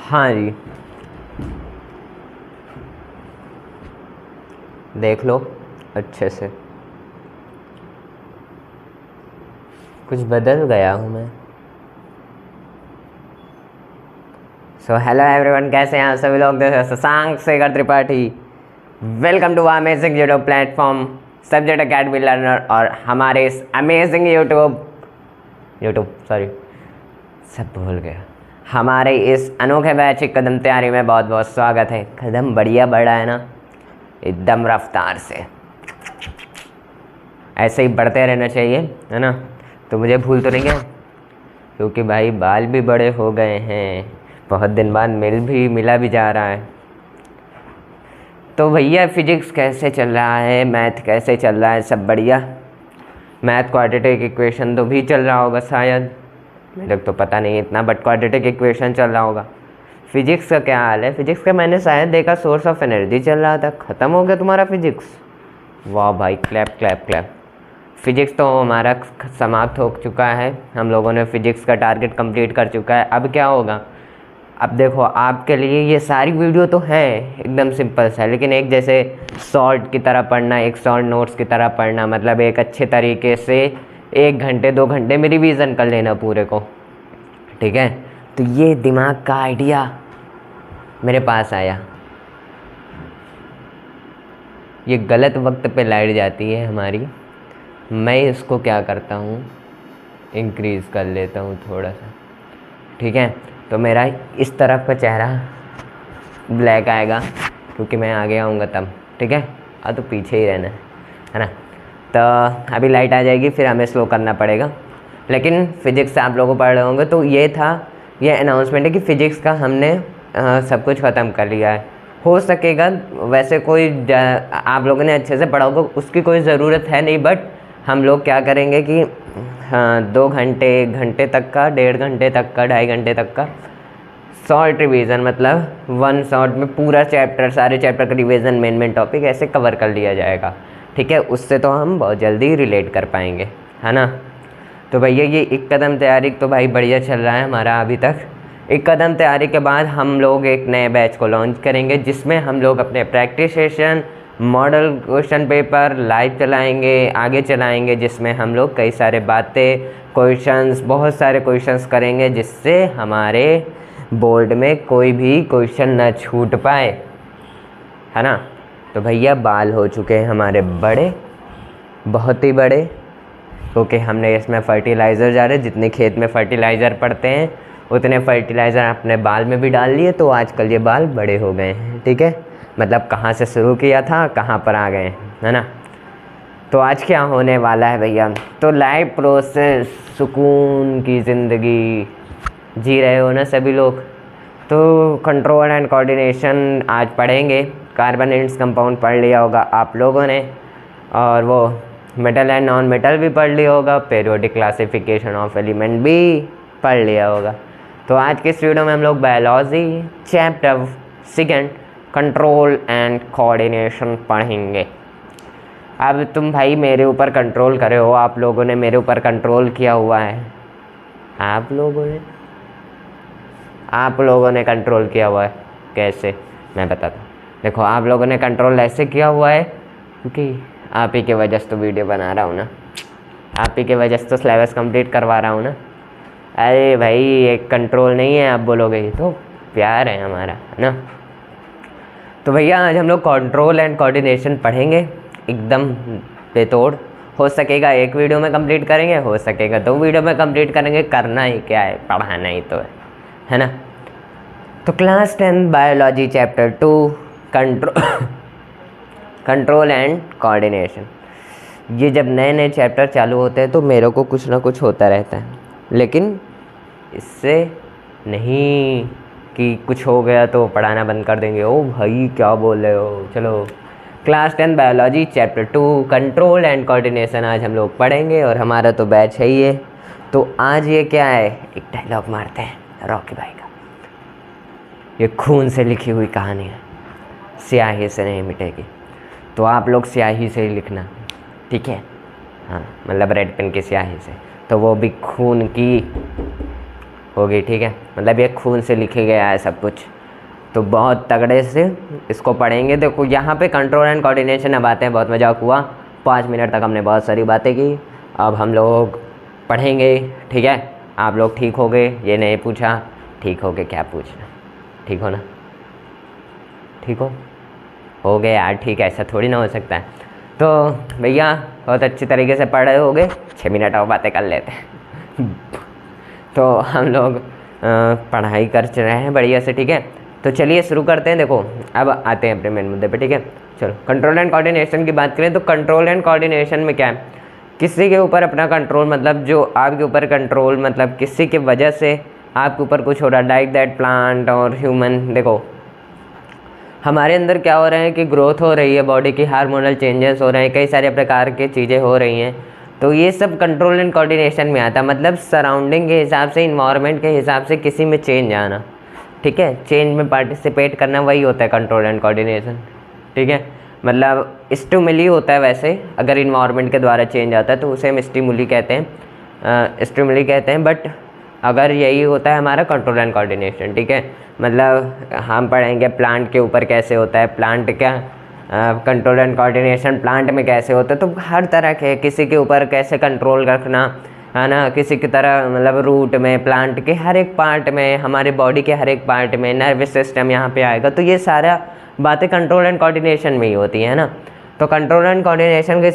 हाँ जी, देख लो अच्छे से। कुछ बदल गया हूँ मैं। सो हेलो एवरीवन, कैसे हैं आप सभी लोग। Shashank Shekhar Tripathi, welcome to amazing YouTube platform subject academy learner. और हमारे इस अमेजिंग यूट्यूब सब भूल गया। हमारे इस अनोखे बैच की कदम तैयारी में बहुत बहुत स्वागत है। कदम बढ़िया बढ़ा है ना, एकदम रफ्तार से ऐसे ही बढ़ते रहना चाहिए, है ना। तो मुझे भूल तो नहीं गया, क्योंकि भाई बाल भी बड़े हो गए हैं, बहुत दिन बाद मिला भी जा रहा है। तो भैया फिजिक्स कैसे चल रहा है, मैथ कैसे चल रहा है, सब बढ़िया। मैथ क्वाड्रेटिक इक्वेशन तो भी चल रहा होगा शायद, मेरे को तो पता नहीं इतना, बट क्वाड्रेटिक इक्वेशन चल रहा होगा। फिजिक्स का क्या हाल है? फिजिक्स का मैंने शायद देखा सोर्स ऑफ एनर्जी चल रहा था। ख़त्म हो गया तुम्हारा फिजिक्स? वाह भाई, क्लैप क्लैप क्लैप। फिजिक्स तो हमारा समाप्त हो चुका है, हम लोगों ने फिजिक्स का टारगेट कंप्लीट कर चुका है। अब क्या होगा? अब देखो, आपके लिए ये सारी वीडियो तो है एकदम सिंपल सा, लेकिन एक जैसे शॉर्ट की तरह पढ़ना, एक शॉर्ट नोट्स की तरह पढ़ना, मतलब एक अच्छे तरीके से 1 घंटे 2 घंटे में रिवीजन कर लेना पूरे को, ठीक है। तो ये दिमाग का आइडिया मेरे पास आया। ये गलत वक्त पे लाइट जाती है हमारी, मैं इसको क्या करता हूँ, इंक्रीज़ कर लेता हूँ थोड़ा सा, ठीक है। तो मेरा इस तरफ का चेहरा ब्लैक आएगा, क्योंकि मैं आगे आऊँगा तब, ठीक है। तो पीछे ही रहना है ना। तो अभी लाइट आ जाएगी, फिर हमें स्लो करना पड़ेगा। लेकिन फिज़िक्स आप लोगों पढ़ रहे होंगे, तो ये अनाउंसमेंट है कि फ़िज़िक्स का हमने सब कुछ ख़त्म कर लिया है। हो सकेगा वैसे कोई आप लोगों ने अच्छे से पढ़ा होगा, उसकी कोई ज़रूरत है नहीं, बट हम लोग क्या करेंगे कि हाँ 2 घंटे 1 घंटे तक का, 1.5 घंटे तक का, 2.5 घंटे तक का शॉर्ट रिवीजन, मतलब 1 शॉट में पूरा चैप्टर, सारे चैप्टर का रिवीजन, मेन टॉपिक ऐसे कवर कर लिया जाएगा, ठीक है। उससे तो हम बहुत जल्दी रिलेट कर पाएंगे, है ना। तो भैया ये एक कदम तैयारी तो भाई बढ़िया चल रहा है हमारा अभी तक। एक कदम तैयारी के बाद हम लोग एक नए बैच को लॉन्च करेंगे, जिसमें हम लोग अपने practice session, model question paper live चलाएंगे, आगे चलाएंगे, जिसमें हम लोग कई सारे बातें, क्वेश्चंस, बहुत सारे क्वेश्चंस करेंगे, जिससे हमारे बोर्ड में कोई भी क्वेश्चन न छूट पाए, है ना। तो भैया बाल हो चुके हैं हमारे बड़े, बहुत ही बड़े, क्योंकि हमने इसमें फर्टिलाइज़र जा रहे, जितने खेत में फर्टिलाइज़र पड़ते हैं उतने फर्टिलाइज़र अपने बाल में भी डाल लिए, तो आजकल ये बाल बड़े हो गए हैं, ठीक है। मतलब कहाँ से शुरू किया था, कहाँ पर आ गए, है ना। तो आज क्या होने वाला है भैया? तो लाइव प्रोसेस, सुकून की ज़िंदगी जी रहे हो ना सभी लोग। तो कंट्रोल एंड कोऑर्डिनेशन आज पढ़ेंगे। कार्बोनेट्स कंपाउंड पढ़ लिया होगा आप लोगों ने, और वो मेटल एंड नॉन मेटल भी पढ़ लिया होगा, पीरियोडिक क्लासिफिकेशन ऑफ एलिमेंट भी पढ़ लिया होगा। तो आज के इस वीडियो में हम लोग biology chapter 2 control and coordination पढ़ेंगे। अब तुम भाई मेरे ऊपर कंट्रोल करे हो, आप लोगों ने मेरे ऊपर कंट्रोल किया हुआ है, आप लोगों ने कंट्रोल किया हुआ है। कैसे? मैं बताता हूँ। देखो, आप लोगों ने कंट्रोल ऐसे किया हुआ है, क्योंकि आप ही के वजह से तो वीडियो बना रहा हूँ ना, आप ही के वजह से तो सिलेबस कंप्लीट करवा रहा हूँ ना। अरे भाई, एक कंट्रोल नहीं है, आप बोलोगे, ये तो प्यार है हमारा, है ना। तो भैया आज हम लोग कंट्रोल एंड कोऑर्डिनेशन पढ़ेंगे एकदम बेतोड़। हो सकेगा 1 वीडियो में कंप्लीट करेंगे, हो सकेगा 2 वीडियो में कंप्लीट करेंगे, करना ही क्या है, पढ़ाना ही तो है ना। तो class 10 biology chapter 2 control and coordination. ये जब नए नए चैप्टर चालू होते हैं तो मेरे को कुछ ना कुछ होता रहता है, लेकिन इससे नहीं कि कुछ हो गया तो पढ़ाना बंद कर देंगे। ओ भाई क्या बोल रहे हो। चलो, class 10 biology chapter 2 control and coordination आज हम लोग पढ़ेंगे, और हमारा तो बैच है ही है। तो आज ये क्या है, एक डायलॉग मारते हैं रॉकी भाई का। ये खून से लिखी हुई कहानी है, स्याही से नहीं मिटेगी, तो आप लोग स्याही से ही लिखना, ठीक है। हाँ, मतलब रेड पेन की स्याही से, तो वो भी खून की होगी, ठीक है। मतलब ये खून से लिखे गया है सब कुछ, तो बहुत तगड़े से इसको पढ़ेंगे। देखो यहाँ पे कंट्रोल एंड कोऑर्डिनेशन अब आते हैं। बहुत मजाक हुआ, 5 मिनट तक हमने बहुत सारी बातें की, अब हम लोग पढ़ेंगे, ठीक है। आप लोग ठीक हो गए, ये नहीं पूछा ठीक हो गए, क्या पूछना, ठीक हो ना, ठीक हो गए यार, ठीक है, ऐसा थोड़ी ना हो सकता है। तो भैया बहुत अच्छी तरीके से पढ़ रहे होगे, 6 मिनट और बातें कर लेते हैं। तो हम लोग पढ़ाई कर रहे हैं बढ़िया से, ठीक है। तो चलिए शुरू करते हैं। देखो अब आते हैं अपने मेन मुद्दे पे, ठीक है। चलो कंट्रोल एंड कोऑर्डिनेशन की बात करें तो कंट्रोल एंड कोऑर्डिनेशन में क्या है, किसी के ऊपर अपना कंट्रोल, मतलब जो आपके ऊपर कंट्रोल, मतलब किसी की वजह से आपके ऊपर कुछ हो रहा है, लाइक दैट प्लांट और ह्यूमन। देखो हमारे अंदर क्या हो रहा है कि ग्रोथ हो रही है, बॉडी की हार्मोनल चेंजेस हो रहे हैं, कई सारे प्रकार की चीज़ें हो रही हैं, तो ये सब कंट्रोल एंड कोऑर्डिनेशन में आता है। मतलब सराउंडिंग के हिसाब से, इन्वायरमेंट के हिसाब से किसी में चेंज आना, ठीक है, चेंज में पार्टिसिपेट करना, वही होता है कंट्रोल एंड कोऑर्डिनेशन, ठीक है। मतलब स्टिमुली होता है वैसे, अगर इन्वायरमेंट के द्वारा चेंज आता है तो उसे हम स्टिमुली कहते हैं, स्टिमुली कहते हैं। बट अगर यही होता है हमारा कंट्रोल एंड कोऑर्डिनेशन, ठीक है। मतलब हम पढ़ेंगे प्लांट के ऊपर कैसे होता है, प्लांट क्या कंट्रोल एंड कोऑर्डिनेशन प्लांट में कैसे होता है। तो हर तरह के किसी के ऊपर कैसे कंट्रोल रखना है ना, किसी की तरह, मतलब रूट में, प्लांट के हर एक पार्ट में, हमारे बॉडी के हर एक पार्ट में, नर्वस सिस्टम यहाँ पे आएगा। तो ये सारा बातें कंट्रोल एंड कोऑर्डिनेशन में ही होती है ना। तो कंट्रोल एंड कोऑर्डिनेशन के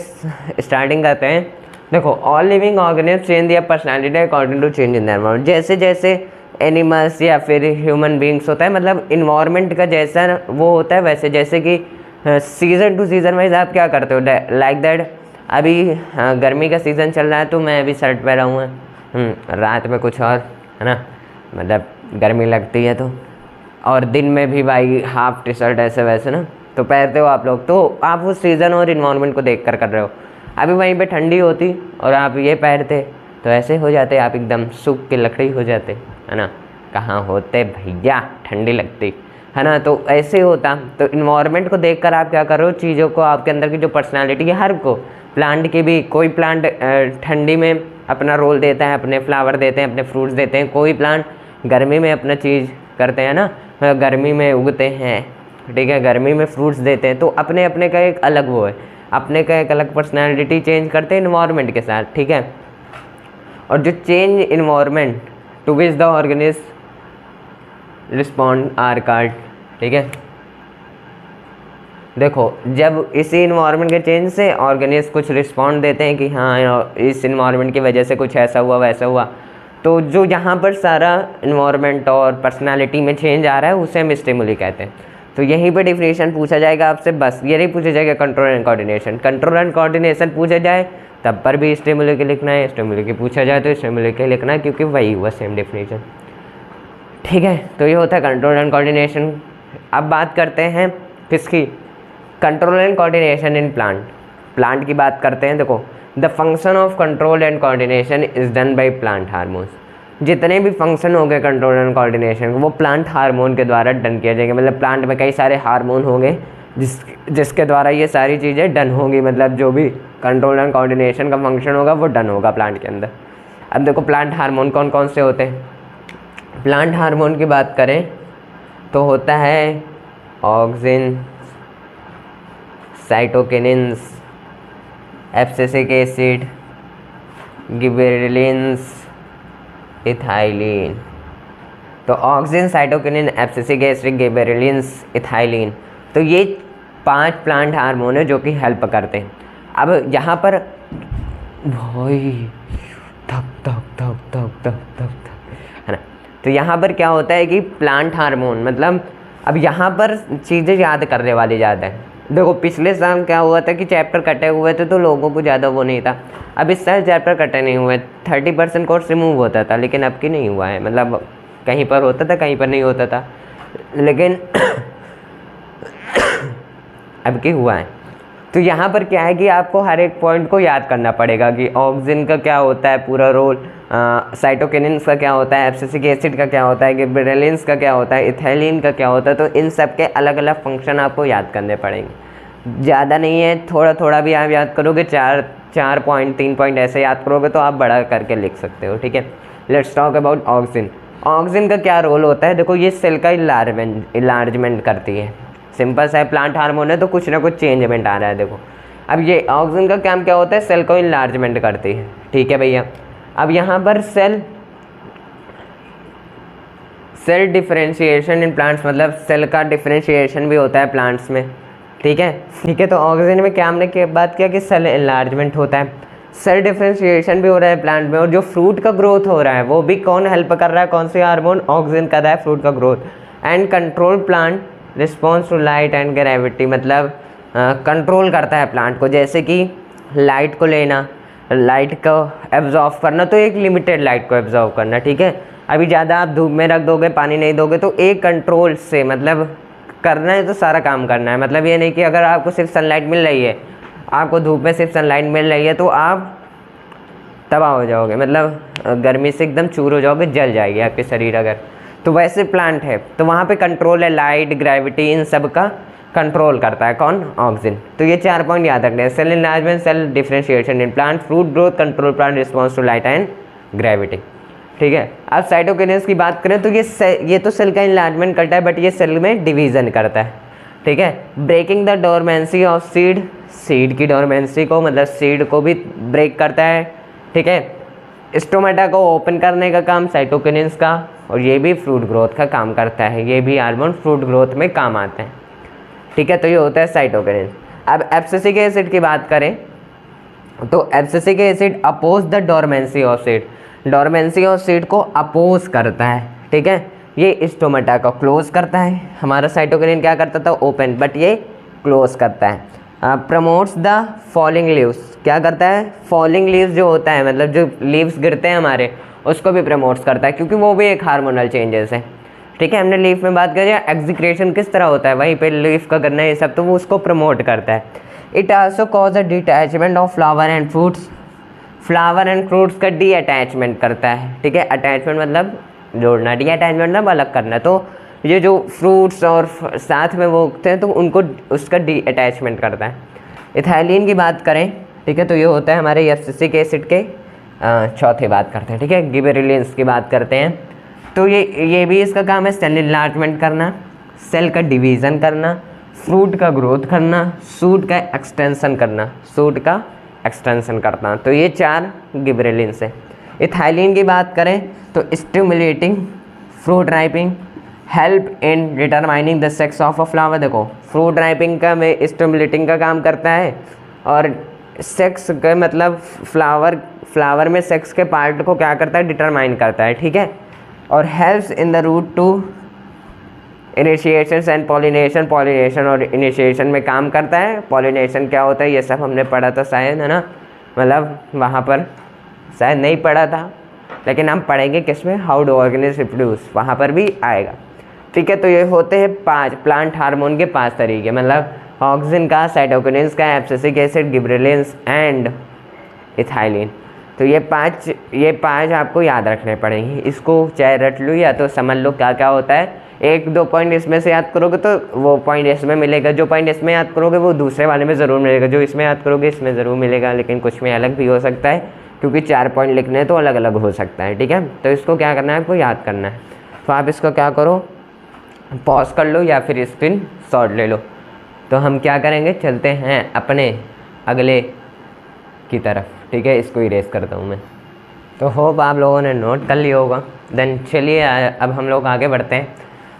स्टार्टिंग करते हैं। देखो all living organism change their personality according to change in the environment. जैसे जैसे एनिमल्स या फिर ह्यूमन बींग्स होता है, मतलब इन्वायरमेंट का जैसा वो होता है वैसे, जैसे कि सीज़न टू सीज़न वाइज आप क्या करते हो, लाइक दैट अभी गर्मी का सीज़न चल रहा है तो मैं अभी शर्ट पहना हुआ है, रात में कुछ और, है ना, मतलब गर्मी लगती है तो, और दिन में भी भाई हाफ टी शर्ट ऐसे वैसे ना तो पहनते हो आप लोग। तो आप उस सीज़न और इन्वायरमेंट को देख कर रहे हो। अभी वहीं पे ठंडी होती और आप ये पहनते तो ऐसे हो जाते, आप एकदम सूख के लकड़ी हो जाते, है ना। कहाँ होते भैया, ठंडी लगती, है ना। तो ऐसे होता। तो इन्वायरमेंट को देखकर आप क्या कर रहे हो, चीज़ों को, आपके अंदर की जो पर्सनालिटी है, हर को, प्लांट की भी, कोई प्लांट ठंडी में अपना रोल देता है, अपने फ्लावर देते हैं, अपने फ्रूट्स देते हैं, कोई प्लांट गर्मी में अपना चीज़ करते हैं ना, गर्मी में उगते हैं, ठीक है, गर्मी में फ्रूट्स देते हैं। तो अपने अपने का एक अलग वो है, अपने का एक अलग पर्सनैलिटी चेंज करते हैं इन्वायरमेंट के साथ, ठीक है। और जो change environment to which the organism respond are called, ठीक है। देखो जब इसी इन्वायरमेंट के चेंज से ऑर्गेनिज्म कुछ रिस्पॉन्ड देते हैं कि हाँ इस इन्वायरमेंट की वजह से कुछ ऐसा हुआ वैसा हुआ, तो जो यहाँ पर सारा इन्वायरमेंट और पर्सनालिटी में चेंज आ रहा है उसे हम स्टिमुली कहते हैं। तो यहीं पे डिफिनेशन पूछा जाएगा आपसे, बस ये नहीं पूछा जाएगा control and coordination. Control and coordination पूछा जाए तब पर भी स्टिमुली के लिखना है, स्टिमुली के पूछा जाए तो स्टिमुली के लिखना है, क्योंकि वही हुआ सेम डिफिनेशन, ठीक है। तो ये होता है कंट्रोल एंड कोऑर्डिनेशन। अब बात करते हैं किसकी, control and coordination in plant. Plant की बात करते हैं। देखो the function of control and coordination is done by plant hormones. जितने भी फंक्शन हो गए कंट्रोल एंड कोऑर्डिनेशन वो प्लांट हार्मोन के द्वारा डन किया जाएगा। मतलब प्लांट में कई सारे हार्मोन होंगे जिसके द्वारा ये सारी चीज़ें डन होंगी। मतलब जो भी कंट्रोल एंड कोऑर्डिनेशन का फंक्शन होगा वो डन होगा प्लांट के अंदर। अब देखो प्लांट हार्मोन कौन कौन से होते हैं। प्लांट हार्मोन की बात करें तो होता है auxin, cytokinins, abscisic acid, gibberellins, ethylene. तो auxin, cytokinin, abscisic acid, gibberellins, ethylene, तो ये 5 प्लांट हार्मोन है जो कि हेल्प करते हैं। अब यहाँ पर भाई धक धक धक धक धक धक धक, है ना। तो यहाँ पर क्या होता है कि प्लांट हार्मोन, मतलब अब यहाँ पर चीज़ें याद करने वाली ज़्यादा है। देखो पिछले साल क्या हुआ था कि चैप्टर कटे हुए थे तो लोगों को ज़्यादा वो नहीं था। अब इस साल चैप्टर कटे नहीं हुए, 30% कोर्स रिमूव होता था, लेकिन अब की नहीं हुआ है। मतलब कहीं पर होता था कहीं पर नहीं होता था, लेकिन अब की हुआ है। तो यहाँ पर क्या है कि आपको हर एक पॉइंट को याद करना पड़ेगा कि ऑक्सिन का क्या होता है पूरा रोल, साइटोकिनिन्स का क्या होता है, एब्सिसिक एसिड का क्या होता है, गिबरेलिन्स का क्या होता है, इथाइलिन का क्या होता है। तो इन सब के अलग अलग फंक्शन आपको याद करने पड़ेंगे। ज़्यादा नहीं है, थोड़ा थोड़ा भी आप याद करोगे, 4 पॉइंट 3 पॉइंट ऐसे याद करोगे तो आप बड़ा करके लिख सकते हो, ठीक है। Let's talk about auxin. Oxygen का क्या रोल होता है, देखो ये सेल का इलार्जमेंट करती है। सिंपल सा है, प्लांट हार्मोन है तो कुछ ना कुछ चेंजमेंट आ रहा है। देखो अब ये ऑक्सीजन का काम क्या होता है, सेल को इलार्जमेंट करती है, ठीक है भैया। अब यहाँ पर सेल डिफरेंशिएशन इन प्लांट्स, मतलब सेल का डिफरेंशिएशन भी होता है प्लांट्स में, ठीक है। ठीक है, तो ऑक्सीजन में क्या हमने बात किया कि सेल एनलार्जमेंट होता है, सेल डिफरेंशिएशन भी हो रहा है प्लांट में, और जो फ्रूट का ग्रोथ हो रहा है वो भी कौन हेल्प कर रहा है, कौन से हार्मोन, ऑक्सीजन कर रहा है फ्रूट का growth. And control plant response to light and gravity, मतलब कंट्रोल करता है प्लांट को, जैसे कि लाइट को लेना, लाइट को एब्जॉर्व करना, तो एक लिमिटेड लाइट को एब्जॉर्व करना, ठीक है। अभी ज़्यादा आप धूप में रख दोगे, पानी नहीं दोगे, तो एक कंट्रोल से, मतलब करना है तो सारा काम करना है। मतलब ये नहीं कि अगर आपको सिर्फ सनलाइट मिल रही है, आपको धूप में सिर्फ सनलाइट मिल रही है तो आप तबाह हो जाओगे, मतलब गर्मी से एकदम चूर हो जाओगे, जल जाएगी आपके शरीर अगर। तो वैसे प्लांट है तो वहाँ पे कंट्रोल है, लाइट, ग्रेविटी, इन सब का कंट्रोल करता है कौन, ऑक्सीजन। तो ये 4 पॉइंट याद रखने हैं, cell enlargement, cell differentiation in plant, fruit growth, control plant response to light and gravity, ठीक है। अब साइटोकिनेसिस की बात करें तो ये तो सेल का एनलार्जमेंट करता है, बट ये सेल में डिवीज़न करता है, ठीक है। Breaking the dormancy of seed, seed की डोरमेंसी को, मतलब सीड को भी ब्रेक करता है, ठीक है। स्टोमेटा को ओपन करने का काम साइटोकिनेसिस का, और ये भी फ्रूट ग्रोथ का काम करता है, ये भी हार्मोन फ्रूट ग्रोथ में काम आते हैं, ठीक है। तो ये होता है साइटोकिनेसिस। अब एब्सिसिक एसिड की बात करें तो abscisic acid oppose the dormancy of seed, dormancy of seed को अपोज करता है, ठीक है। ये स्टोमेटा को क्लोज करता है, हमारा साइटोकिनिन क्या करता था, ओपन, बट ये क्लोज करता है। प्रमोट्स द फॉलिंग लीव्स, क्या करता है, फॉलिंग लीव्स जो होता है, मतलब जो लीव्स गिरते हैं हमारे, उसको भी प्रमोट्स करता है, क्योंकि वो भी एक हार्मोनल चेंजेस है, ठीक है। हमने लीफ में बात करी, एक्सिक्रेशन किस तरह होता है, वहीं पे लीफ का करना है ये सब, तो वो उसको प्रमोट करता है। It also cause a detachment of flower and fruits, flower and fruits का डी अटैचमेंट करता है, ठीक है। अटैचमेंट मतलब जोड़ना, डी अटैचमेंट मतलब अलग करना, तो ये जो फ्रूट्स और साथ में वो उगते हैं तो उनको उसका डी अटैचमेंट करता है। इथाइलिन की बात करें, ठीक है, तो ये होता है हमारे एब्सिसिक एसिड के चौथे बात करते हैं, ठीक है। गिबरेलिंस की बात करते हैं तो ये भी इसका काम है, सेल इनलार्जमेंट करना, सेल का डिवीज़न करना, फ्रूट का ग्रोथ करना, सूट का एक्सटेंशन करना, सूट का एक्सटेंशन करना, तो ये 4 गिबरेलिंस है। इथाइलिन की बात करें तो stimulating fruit ripening, help in determining the sex of a flower, देखो फ्रूट राइपिंग का में स्टिमुलेटिंग का काम करता है, और सेक्स का मतलब फ्लावर में सेक्स के पार्ट को क्या करता है, डिटरमाइन करता है, ठीक है। और helps in the root to initiation and pollination, pollination और इनिशिएशन में काम करता है। पॉलिनेशन क्या होता है ये सब हमने पढ़ा था शायद, है ना, मतलब वहाँ पर शायद नहीं पढ़ा था, लेकिन हम पढ़ेंगे किस में, हाउ डू ऑर्गेनिज्म रिप्रोड्यूस, वहाँ पर भी आएगा, ठीक है। तो ये होते हैं 5 प्लांट हार्मोन के 5 तरीके, मतलब ऑक्सीजन का, साइटोकिनिन्स का, abscisic acid, gibberellins and ethylene. तो ये पाँच आपको याद रखने पड़ेंगे, इसको चाहे रट लो या तो समझ लो क्या क्या होता है। 1-2 पॉइंट इसमें से याद करोगे तो वो पॉइंट इसमें मिलेगा, जो पॉइंट इसमें याद करोगे वो दूसरे वाले में ज़रूर मिलेगा, जो इसमें याद करोगे इसमें ज़रूर मिलेगा, लेकिन कुछ में अलग भी हो सकता है, क्योंकि 4 पॉइंट लिखने हैं तो अलग अलग हो सकता है, ठीक है। तो इसको क्या करना है, आपको याद करना है। तो आप इसको क्या करो, पॉज कर लो या फिर स्क्रीन शॉट ले लो। तो हम क्या करेंगे, चलते हैं अपने अगले की तरफ, ठीक है। इसको इरेज करता हूँ मैं। तो होप आप लोगों ने नोट कर लिया होगा। देन चलिए अब हम लोग आगे बढ़ते हैं।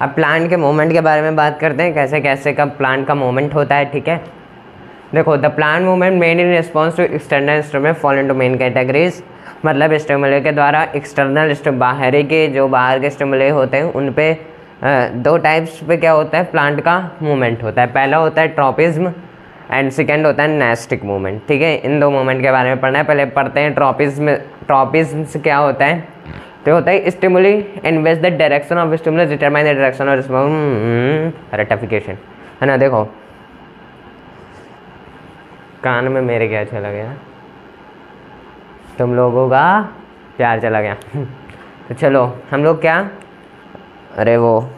अब प्लांट के मूवमेंट के बारे में बात करते हैं, कैसे कैसे कब प्लांट का मूवमेंट होता है, ठीक है। देखो, the plant movement made in response to external stimulus fall into main categories, मतलब स्टिमुलस के द्वारा एक्सटर्नल बाहरी के जो बाहर के स्टिमुलस होते हैं उन पे 2 टाइप्स पे क्या होता है, प्लांट का मूवमेंट होता है। पहला होता है ट्रॉपिज्म एंड सेकेंड होता है नेस्टिक मूवमेंट, ठीक है। इन 2 मूवमेंट के बारे में पढ़ना है। पहले पढ़ते हैं ट्रॉपिज्म। ट्रॉपिज्म से क्या होता है, तो होता है stimuli in which the direction of stimulus determine the direction of rectification, है ना। देखो कान में मेरे क्या चला गया, तुम लोगों का प्यार चला गया। तो चलो हम लोग क्या, अरे वो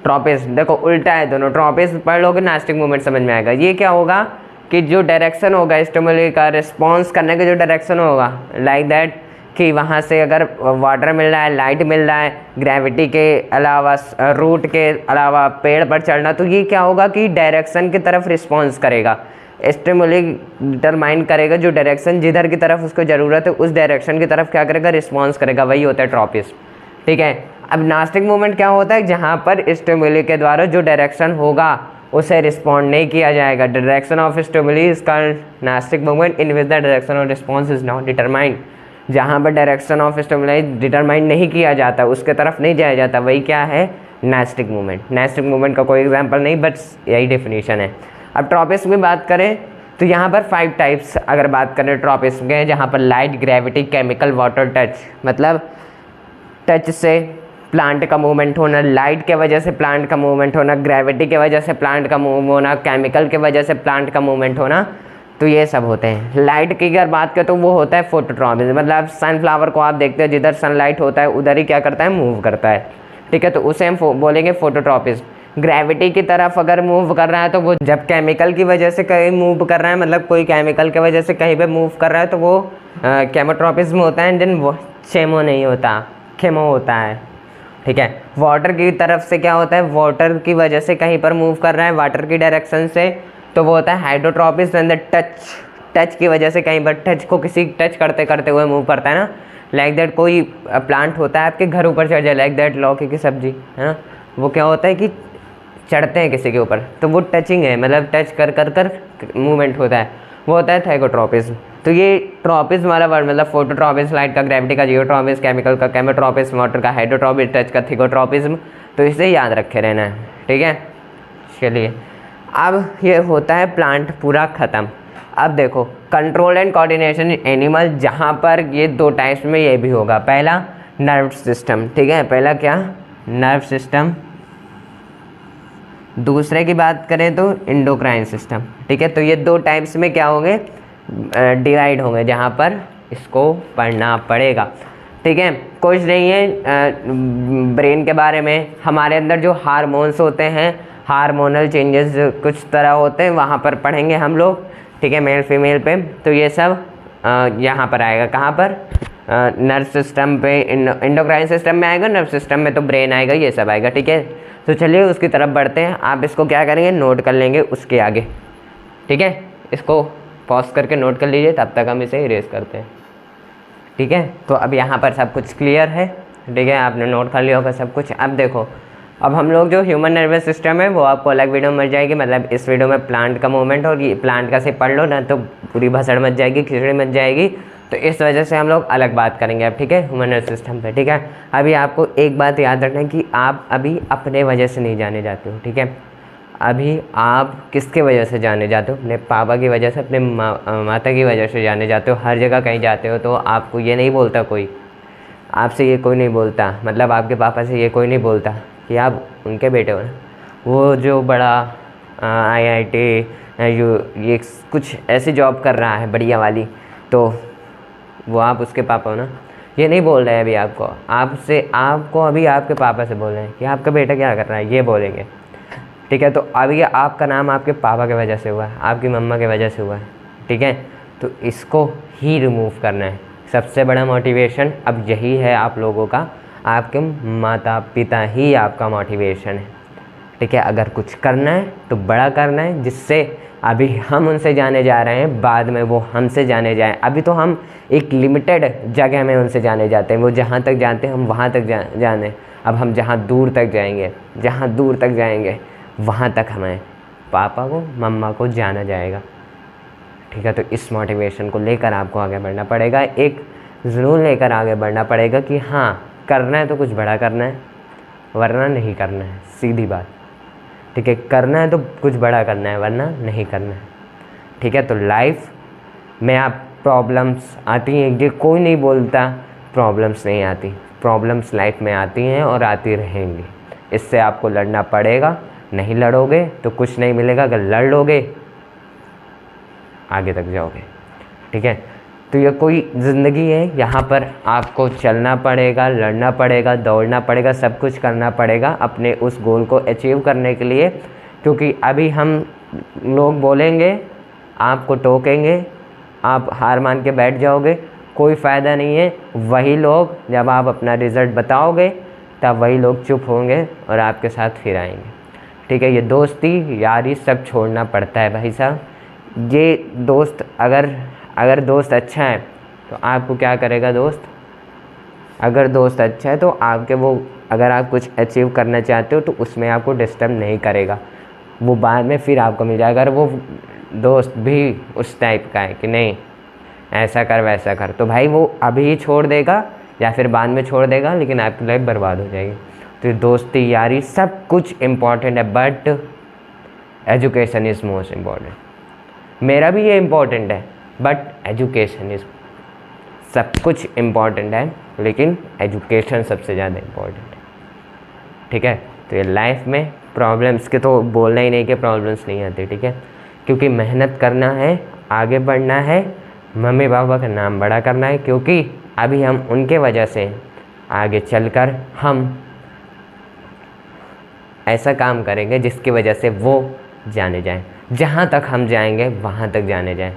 ट्रॉपिस, देखो उल्टा है दोनों, ट्रॉपिस पढ़ लोगे नास्टिक मूवमेंट समझ में आएगा। ये क्या होगा कि जो डायरेक्शन होगा स्टिमुली का रिस्पॉन्स करने का जो डायरेक्शन होगा, लाइक दैट कि वहाँ से अगर वाटर मिल रहा है, लाइट मिल रहा है, ग्रेविटी के अलावा, रूट के अलावा पेड़ पर चढ़ना, तो ये क्या होगा कि डायरेक्शन की तरफ रिस्पॉन्स करेगा। स्टिमुली डिटरमाइन करेगा जो डायरेक्शन जिधर की तरफ उसको ज़रूरत है उस डायरेक्शन की तरफ क्या करेगा, रिस्पॉन्स करेगा, वही होता है ट्रॉपिस्ट। ठीक है। अब नास्टिक मूवमेंट क्या होता है, जहाँ पर स्टिमुली के द्वारा जो डायरेक्शन होगा उसे रिस्पॉन्ड नहीं किया जाएगा। Direction of stimuli is called nastic movement in which the direction of response is not determined. जहाँ पर डायरेक्शन ऑफ स्टिमुली डिटरमाइन नहीं किया जाता, उसके तरफ नहीं जाया जाता, वही क्या है, नास्टिक मूवमेंट। नास्टिक मूवमेंट का कोई एग्जाम्पल नहीं, बस यही डेफिनेशन है। अब ट्रॉपिस्ट की बात करें तो यहाँ पर 5 टाइप्स अगर बात करें ट्रॉपिस्ट के, जहाँ पर light, gravity, chemical, water, touch, मतलब टच से प्लांट का मूवमेंट होना, लाइट के वजह से प्लांट का मूवमेंट होना, ग्रेविटी के वजह से प्लांट का मूव होना, केमिकल के वजह से प्लांट का मूवमेंट होना, तो ये सब होते हैं। लाइट की अगर बात करें तो वो होता है फोटोट्रॉपिस्ट, मतलब सनफ्लावर को आप देखते हो जिधर सनलाइट होता है उधर ही क्या करता है, मूव करता है। ठीक है, तो उसे हम बोलेंगे फोटोट्रॉपिस्ट। ग्रेविटी की तरफ अगर मूव कर रहा है तो वो जब केमिकल की वजह से कहीं मूव कर रहा है, मतलब कोई केमिकल की वजह से कहीं पे मूव कर रहा है तो वो केमोट्रॉपिज्म होता है, देन वो चेमो नहीं होता, खेमो होता है। ठीक है। वाटर की तरफ से क्या होता है, वाटर की वजह से कहीं पर मूव कर रहा है वाटर की डायरेक्शन से, तो वो होता है हाइड्रोट्रॉपिस्ट। एंड टच की वजह से कहीं पर टच को किसी टच करते करते हुए मूव करता है ना, लाइक दैट कोई प्लांट होता है आपके घर ऊपर चढ़ जाए, लाइक दैट लौकी की सब्जी है ना, वो क्या होता है कि चढ़ते हैं किसी के ऊपर, तो वो टचिंग है, मतलब टच कर कर कर मूवमेंट होता है, वो होता है थाइकोट्रॉपिज्म। तो ये ट्रॉपिज्म वाला वर्ड, मतलब फोटोट्रॉपिज्म लाइट का, ग्रेविटी का जियोट्रॉपिज्म, केमिकल का केमोट्रॉपिज्म, वाटर का हाइड्रोट्रॉपिज्म, टच का थिकोट्रॉपिज्म, तो इसे याद रखे रहना है। ठीक है, चलिए अब ये होता है प्लांट पूरा ख़त्म। अब देखो कंट्रोल एंड कोऑर्डिनेशन एनिमल, जहाँ पर ये 2 टाइप्स में ये भी होगा। पहला नर्व सिस्टम, ठीक है, पहला क्या, नर्व सिस्टम। दूसरे की बात करें तो एंडोक्राइन सिस्टम। ठीक है, तो ये 2 टाइप्स में क्या होंगे, डिवाइड होंगे, जहाँ पर इसको पढ़ना पड़ेगा। ठीक है, कुछ नहीं है ब्रेन के बारे में, हमारे अंदर जो हार्मोन्स होते हैं, हार्मोनल चेंजेस कुछ तरह होते हैं, वहाँ पर पढ़ेंगे हम लोग। ठीक है, मेल फीमेल पे, तो ये सब यहाँ पर आएगा, कहाँ पर, नर्व सिस्टम पे, एंडोक्राइन सिस्टम में आएगा, नर्व सिस्टम में तो ब्रेन आएगा, ये सब आएगा। ठीक है, तो चलिए उसकी तरफ बढ़ते हैं। आप इसको क्या करेंगे, नोट कर लेंगे उसके आगे। ठीक है, इसको पॉज करके नोट कर लीजिए, तब तक हम इसे इरेज करते हैं। ठीक है, तो अब यहाँ पर सब कुछ क्लियर है। ठीक है, आपने नोट कर लिया होगा सब कुछ। अब देखो, अब हम लोग जो ह्यूमन नर्वस सिस्टम है वो आपको अलग वीडियो में मिल जाएगी, मतलब इस वीडियो में प्लांट का मूवमेंट और ये प्लांट का से पढ़ लो ना तो पूरी भसड़ मच जाएगी, खिचड़ी मच जाएगी, तो इस वजह से हम लोग अलग बात करेंगे अब। ठीक है, ह्यूमन नर्वस सिस्टम पे। ठीक है, अभी आपको एक बात याद रखना है कि आप अभी अपने वजह से नहीं जाने जाते हो। ठीक है, अभी आप किसके वजह से जाने जाते हो, अपने पापा की वजह से, अपने माता की वजह से जाने जाते हो। हर जगह कहीं जाते हो तो आपको ये नहीं बोलता कोई, आपसे ये कोई नहीं बोलता, मतलब आपके पापा से ये कोई नहीं बोलता कि आप उनके बेटे हो ना, वो जो बड़ा IIT ये कुछ ऐसी जॉब कर रहा है बढ़िया वाली, तो वो आप उसके पापा हो ना, ये नहीं बोल रहे हैं अभी आपको, आपको अभी आपके पापा से बोल रहे हैं कि आपका बेटा क्या कर रहा है, ये बोलेंगे। ठीक है, तो अभी आपका नाम आपके पापा की वजह से हुआ है, आपकी मम्मा की वजह से हुआ है। ठीक है, तो इसको ही रिमूव करना है। सबसे बड़ा मोटिवेशन अब यही है आप लोगों का, आपके माता पिता ही आपका मोटिवेशन है। ठीक है, अगर कुछ करना है तो बड़ा करना है, जिससे अभी हम उनसे जाने जा रहे हैं, बाद में वो हमसे जाने जाएं। अभी तो हम एक लिमिटेड जगह में उनसे जाने जाते हैं, वो जहाँ तक जानते हैं हम वहाँ तक जाने। अब हम जहाँ दूर तक जाएंगे वहाँ तक हमें पापा को, मम्मा को जाना जाएगा। ठीक है, तो इस मोटिवेशन को लेकर आपको आगे बढ़ना पड़ेगा, एक जुनून लेकर आगे बढ़ना पड़ेगा कि हाँ करना है तो कुछ बड़ा करना है, वरना नहीं करना है, सीधी बात। ठीक है, करना है तो कुछ बड़ा करना है, वरना नहीं करना है। ठीक है, तो लाइफ में आप प्रॉब्लम्स आती हैं, ये कोई नहीं बोलता प्रॉब्लम्स नहीं आती, प्रॉब्लम्स लाइफ में आती हैं और आती रहेंगी। इससे आपको लड़ना पड़ेगा, नहीं लड़ोगे तो कुछ नहीं मिलेगा, अगर लड़ लोगे आगे तक जाओगे। ठीक है, तो ये कोई ज़िंदगी है, यहाँ पर आपको चलना पड़ेगा, लड़ना पड़ेगा, दौड़ना पड़ेगा, सब कुछ करना पड़ेगा अपने उस गोल को अचीव करने के लिए। क्योंकि अभी हम लोग बोलेंगे, आपको टोकेंगे, आप हार मान के बैठ जाओगे, कोई फ़ायदा नहीं है। वही लोग जब आप अपना रिज़ल्ट बताओगे तब वही लोग चुप होंगे और आपके साथ फिर आएंगे। ठीक है, ये दोस्ती यारी सब छोड़ना पड़ता है भाई साहब। ये दोस्त अगर दोस्त अच्छा है तो आपको क्या करेगा दोस्त, अगर दोस्त अच्छा है तो आपके वो, अगर आप कुछ अचीव करना चाहते हो तो उसमें आपको डिस्टर्ब नहीं करेगा, वो बाद में फिर आपको मिल जाएगा। अगर वो दोस्त भी उस टाइप का है कि नहीं ऐसा कर वैसा कर, तो भाई वो अभी ही छोड़ देगा या फिर बाद में छोड़ देगा, लेकिन आपकी लाइफ बर्बाद हो जाएगी। तो ये दोस्ती यारी सब कुछ इम्पॉर्टेंट है, but education is most important. मेरा भी ये इम्पॉर्टेंट है, बट एजुकेशन इज़, सब कुछ इम्पॉर्टेंट है लेकिन एजुकेशन सबसे ज़्यादा इम्पॉर्टेंट है। ठीक है, तो ये लाइफ में प्रॉब्लम्स के तो बोलना ही नहीं कि प्रॉब्लम्स नहीं आती। ठीक है, क्योंकि मेहनत करना है, आगे बढ़ना है, मम्मी पापा का नाम बड़ा करना है, क्योंकि अभी हम उनके वजह से आगे चलकर हम ऐसा काम करेंगे जिसकी वजह से वो जाने जाएं, जहाँ तक हम जाएंगे वहाँ तक जाने जाएं।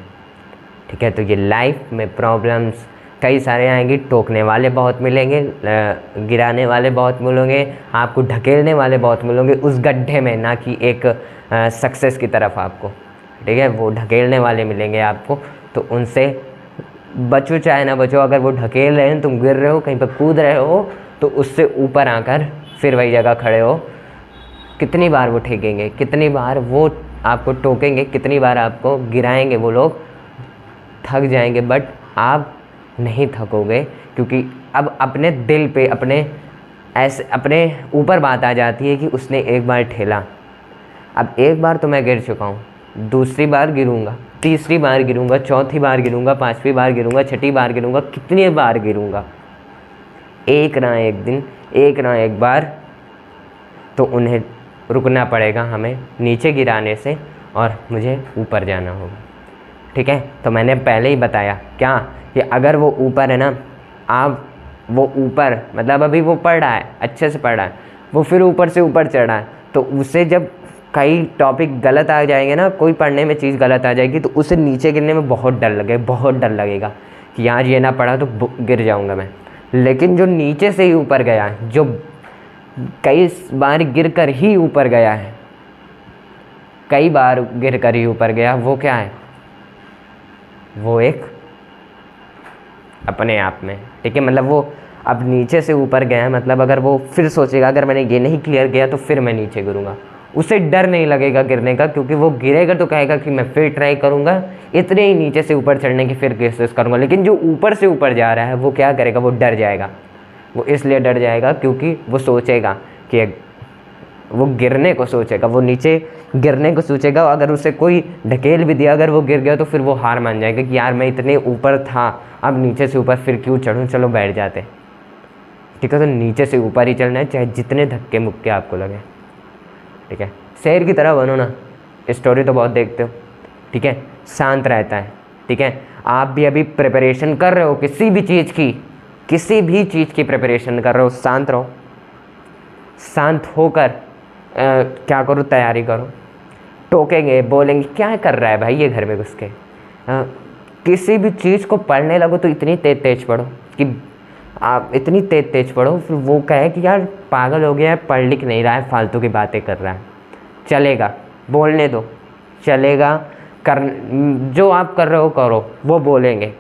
ठीक है, तो ये लाइफ में प्रॉब्लम्स कई सारे आएंगी, टोकने वाले बहुत मिलेंगे, गिराने वाले बहुत मिलेंगे, आपको ढकेलने वाले बहुत मिलेंगे उस गड्ढे में, ना कि एक सक्सेस की तरफ आपको। ठीक है, वो ढकेलने वाले मिलेंगे आपको, तो उनसे बचो चाहे ना बचो। अगर वो ढकेल रहे हैं, तुम गिर रहे हो, कहीं पर कूद रहे हो, तो उससे ऊपर आकर फिर वही जगह खड़े हो। कितनी बार वो ठेकेंगे, कितनी बार वो आपको टोकेंगे, कितनी बार आपको गिराएंगे वो लोग, थक जाएंगे, बट आप नहीं थकोगे, क्योंकि अब अपने दिल पे अपने ऊपर बात आ जाती है कि उसने एक बार ठेला। अब एक बार तो मैं गिर चुका हूँ, दूसरी बार गिरूंगा, तीसरी बार गिरूंगा, चौथी बार गिरूंगा, पांचवी बार गिरूंगा, छठी बार गिरूंगा, कितनी बार गिरूंगा, एक ना एक दिन, एक ना एक बार तो उन्हें रुकना पड़ेगा हमें नीचे गिराने से, और मुझे ऊपर जाना होगा। ठीक है, तो मैंने पहले ही बताया क्या कि अगर वो ऊपर है ना, आप वो ऊपर मतलब अभी वो पढ़ रहा है, अच्छे से पढ़ रहा है, वो फिर ऊपर से ऊपर चढ़ रहा है, तो उसे जब कई टॉपिक गलत आ जाएंगे ना, कोई पढ़ने में चीज़ गलत आ जाएगी, तो उसे नीचे गिरने में बहुत डर लगेगा कि यार ये ना पढ़ा तो गिर जाऊंगा मैं। लेकिन जो नीचे से ही ऊपर गया है, जो कई बार गिर कर ही ऊपर गया है, कई बार गिर कर ही ऊपर गया, वो क्या है, वो एक अपने आप में। ठीक है, मतलब वो अब नीचे से ऊपर गया है, मतलब अगर वो फिर सोचेगा अगर मैंने ये नहीं क्लियर किया तो फिर मैं नीचे गिरूंगा, उसे डर नहीं लगेगा गिरने का, क्योंकि वो गिरेगा तो कहेगा कि मैं फिर ट्राई करूंगा, इतने ही नीचे से ऊपर चढ़ने की फिर कोशिश करूंगा। लेकिन जो ऊपर से ऊपर जा रहा है वो क्या करेगा, वो डर जाएगा। वो इसलिए डर जाएगा क्योंकि वो सोचेगा कि वो गिरने को सोचेगा, वो नीचे गिरने को सोचेगा। अगर उसे कोई ढकेल भी दिया, अगर वो गिर गया तो फिर वो हार मान जाएगा कि यार मैं इतने ऊपर था, अब नीचे से ऊपर फिर क्यों चढ़ूँ, चलो बैठ जाते। ठीक है, तो नीचे से ऊपर ही चलना है, चाहे जितने धक्के मुक्के आपको लगे। ठीक है, शेर की तरह बनो ना, स्टोरी तो बहुत देखते हो। ठीक है, शांत रहता है। ठीक है, आप भी अभी प्रिपरेशन कर रहे हो किसी भी चीज़ की, किसी भी चीज़ की प्रिपरेशन कर रहे हो, शांत रहो, शांत होकर क्या करो, तैयारी करो। टोकेंगे, बोलेंगे क्या कर रहा है भाई ये घर में घुस के, किसी भी चीज़ को पढ़ने लगो तो इतनी तेज पढ़ो कि आप इतनी तेज पढ़ो, फिर वो कहे कि यार पागल हो गया है, पढ़ लिख नहीं रहा है, फालतू की बातें कर रहा है। चलेगा, बोलने दो, चलेगा, कर जो आप कर रहे हो करो, वो बोलेंगे।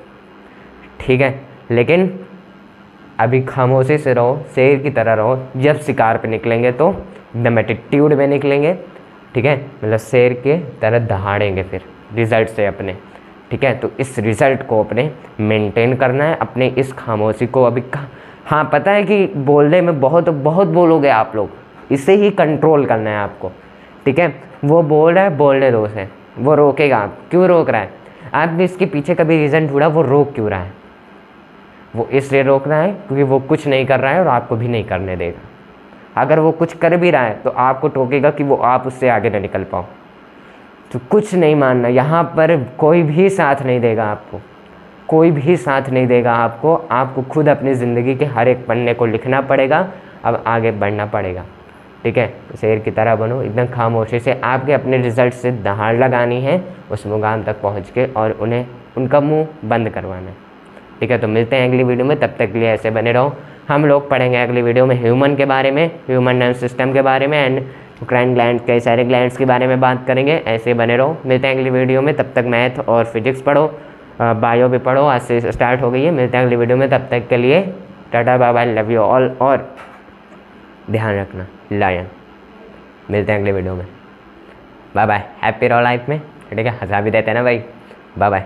ठीक है, लेकिन अभी खामोशी से रहो, शेर की तरह रहो। जब शिकार पे निकलेंगे तो एकदम एटीट्यूड में निकलेंगे। ठीक है, मतलब शेर के तरह दहाड़ेंगे फिर रिजल्ट से अपने। ठीक है, तो इस रिज़ल्ट को अपने मेंटेन करना है, अपने इस खामोशी को अभी हाँ पता है कि बोलने में बहुत बोलोगे आप लोग, इसे ही कंट्रोल करना है आपको। ठीक है, वो बोल रहा है, बोलने दो उसे, वो रोकेगा, आप क्यों रोक रहा है, आप भी इसके पीछे कभी रीज़न ढूंढा वो रोक क्यों रहा है। वो इसलिए रोक रहा है क्योंकि वो कुछ नहीं कर रहा है और आपको भी नहीं करने देगा। अगर वो कुछ कर भी रहा है तो आपको टोकेगा कि वो आप उससे आगे ना निकल पाओ। तो कुछ नहीं मानना, यहाँ पर कोई भी साथ नहीं देगा आपको, कोई भी साथ नहीं देगा आपको। आपको खुद अपनी ज़िंदगी के हर एक पन्ने को लिखना पड़ेगा, अब आगे बढ़ना पड़ेगा। ठीक है, शेर की तरह बनो, एकदम खामोशी से आपके अपने रिजल्ट से दहाड़ लगानी है उस मुकाम तक पहुँच के, और उन्हें उनका मुँह बंद करवाना है। ठीक है, तो मिलते हैं अगली वीडियो में, तब तक के लिए ऐसे बने रहो। हम लोग पढ़ेंगे अगली वीडियो में ह्यूमन के बारे में, ह्यूमन नर्वस सिस्टम के बारे में, एंड क्राइन ग्लैंड, कई सारे ग्लैंड्स के बारे में बात करेंगे। ऐसे बने रहो, मिलते हैं अगली वीडियो में, तब तक मैथ और फिजिक्स पढ़ो, बायो भी पढ़ो, आज से स्टार्ट हो गई है। मिलते हैं अगली वीडियो में, तब तक के लिए tata bye bye, love you all, और ध्यान रखना लायन। मिलते हैं अगली वीडियो में, बाय बाय, हैप्पी रहो लाइफ में, ठीक है, हंसा भी देते हैं ना भाई, बाय बाय।